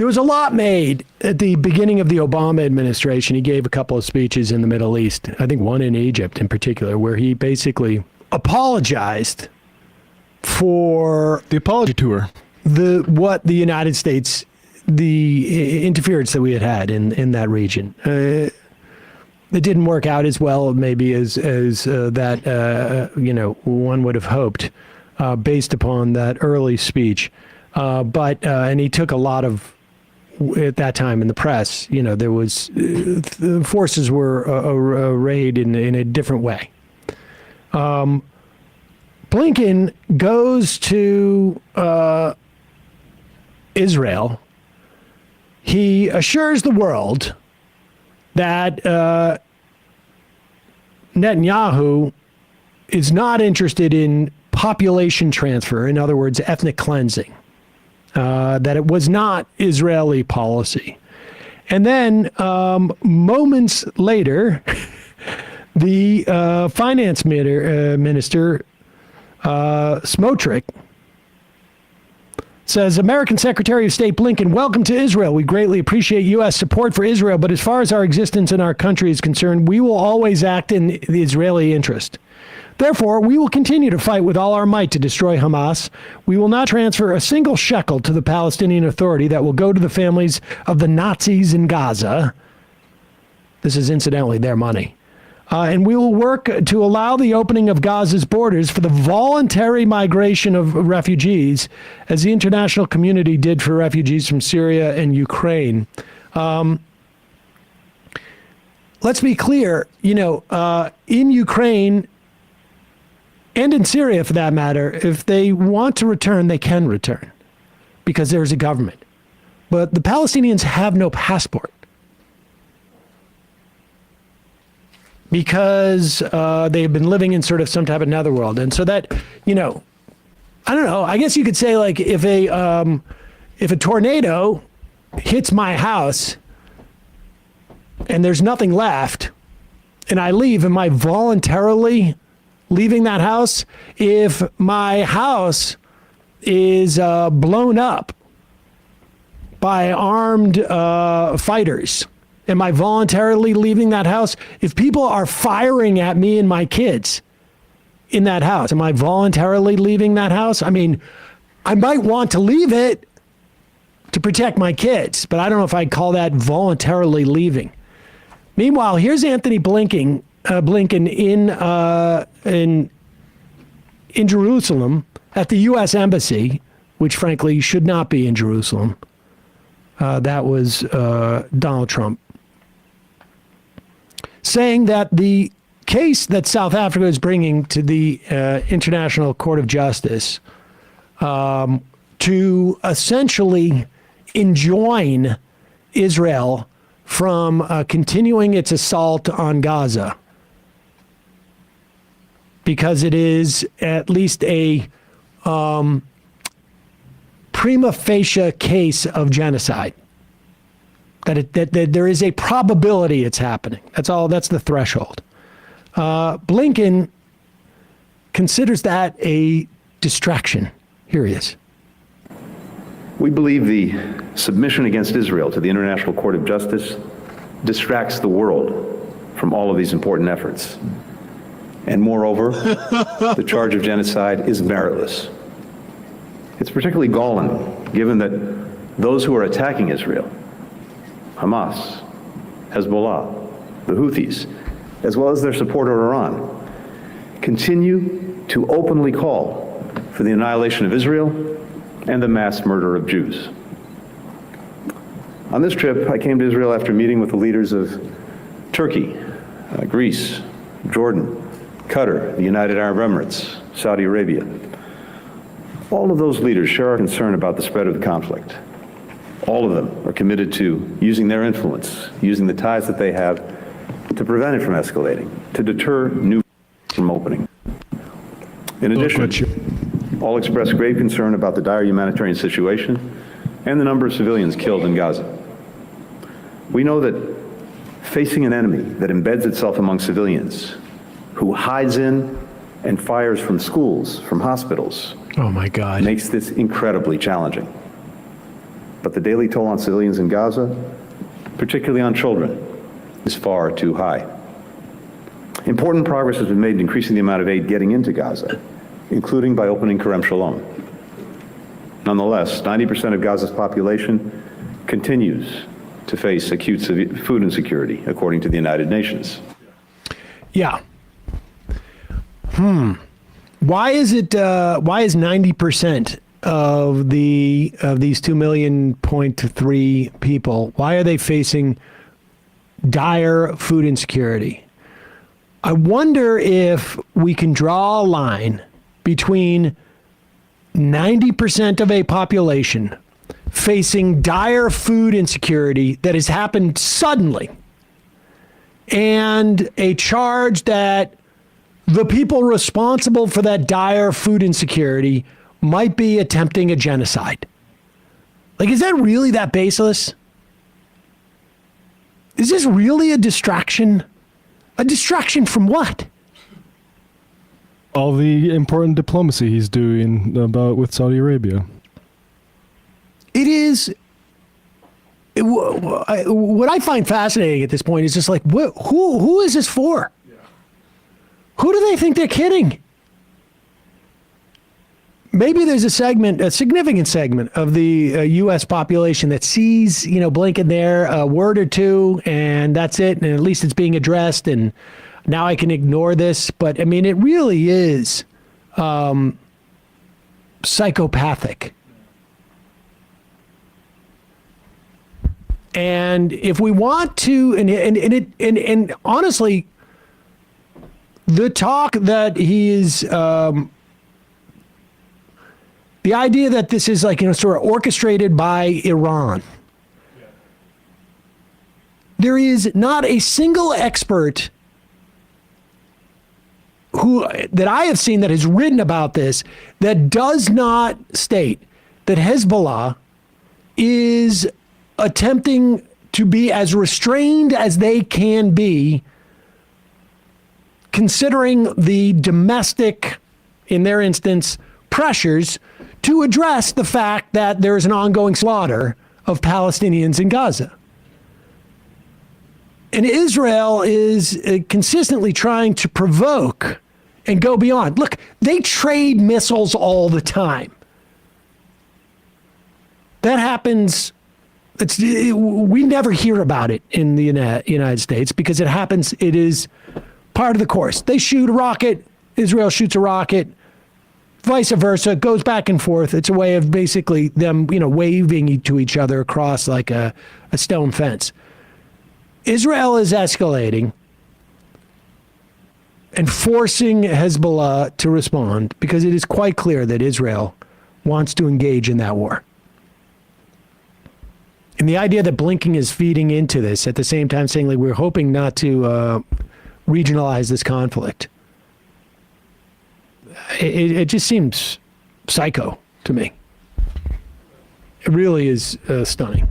There was a lot made at the beginning of the Obama administration. He gave a couple of speeches in the Middle East, I think one in Egypt in particular, where he basically apologized for the apology tour, what the United States, the interference that we had in that region. It didn't work out as well, maybe as that one would have hoped, based upon that early speech. And he took a lot at that time in the press, there was the forces were arrayed in a different way. Blinken goes to Israel. He assures the world that Netanyahu is not interested in population transfer, in other words, ethnic cleansing, that it was not Israeli policy. And then moments later, the finance minister, Smotrich, says, American Secretary of State Blinken, welcome to Israel. We greatly appreciate U.S. support for Israel, but as far as our existence in our country is concerned, we will always act in the Israeli interest. Therefore, we will continue to fight with all our might to destroy Hamas. We will not transfer a single shekel to the Palestinian Authority that will go to the families of the Nazis in Gaza. This is incidentally their money. And we will work to allow the opening of Gaza's borders for the voluntary migration of refugees, as the international community did for refugees from Syria and Ukraine. Let's be clear, in Ukraine and in Syria, for that matter, if they want to return, they can return because there's a government. But the Palestinians have no passport, because they've been living in sort of some type of netherworld. And so that, I don't know, I guess you could say, like, if a tornado hits my house and there's nothing left and I leave, am I voluntarily leaving that house? If my house is blown up by armed fighters, am I voluntarily leaving that house? If people are firing at me and my kids in that house, am I voluntarily leaving that house? I mean, I might want to leave it to protect my kids, but I don't know if I'd call that voluntarily leaving. Meanwhile, here's Anthony Blinken in Jerusalem at the U.S. Embassy, which frankly should not be in Jerusalem. That was Donald Trump, saying that the case that South Africa is bringing to the International Court of Justice to essentially enjoin Israel from continuing its assault on Gaza, because it is at least a prima facie case of genocide. That there is a probability it's happening. That's all. That's the threshold. Blinken considers that a distraction. Here he is. We believe the submission against Israel to the International Court of Justice distracts the world from all of these important efforts. And moreover, the charge of genocide is meritless. It's particularly galling, given that those who are attacking Israel, Hamas, Hezbollah, the Houthis, as well as their supporter Iran, continue to openly call for the annihilation of Israel and the mass murder of Jews. On this trip, I came to Israel after meeting with the leaders of Turkey, Greece, Jordan, Qatar, the United Arab Emirates, Saudi Arabia. All of those leaders share our concern about the spread of the conflict. All of them are committed to using their influence, using the ties that they have to prevent it from escalating, to deter new from opening. In addition, all express grave concern about the dire humanitarian situation and the number of civilians killed in Gaza. We know that facing an enemy that embeds itself among civilians, who hides in and fires from schools, from hospitals, oh my God, makes this incredibly challenging. but the daily toll on civilians in Gaza, particularly on children, is far too high. Important progress has been made in increasing the amount of aid getting into Gaza, including by opening Kerem Shalom. Nonetheless, 90% of Gaza's population continues to face acute food insecurity, according to the United Nations. Yeah. Why is 90% of these 2.3 million people, why are they facing dire food insecurity? I wonder if we can draw a line between 90% of a population facing dire food insecurity that has happened suddenly, and a charge that the people responsible for that dire food insecurity might be attempting a genocide. Like, is that really that baseless? Is this really a distraction? A distraction from what? All the important diplomacy he's doing with Saudi Arabia. It is. What I find fascinating at this point is just like, who is this for? Yeah. Who do they think they're kidding? Maybe there's a significant segment of the U.S. population that sees, Blinken there, a word or two, and that's it. And at least it's being addressed, and now I can ignore this. But I mean, it really is psychopathic. And if we want to, and honestly, the talk that he is, the idea that this is like, sort of orchestrated by Iran. Yeah. There is not a single expert that I have seen that has written about this that does not state that Hezbollah is attempting to be as restrained as they can be, considering the domestic, in their instance, pressures to address the fact that there is an ongoing slaughter of Palestinians in Gaza. And Israel is consistently trying to provoke and go beyond. Look, they trade missiles all the time. That happens. We never hear about it in the United States because it happens. It is part of the course. They shoot a rocket. Israel shoots a rocket. Vice versa. It goes back and forth. It's a way of basically them, waving to each other across like a stone fence. Israel is escalating and forcing Hezbollah to respond because it is quite clear that Israel wants to engage in that war. And the idea that Blinken is feeding into this at the same time saying, like, we're hoping not to regionalize this conflict. It just seems psycho to me. It really is stunning.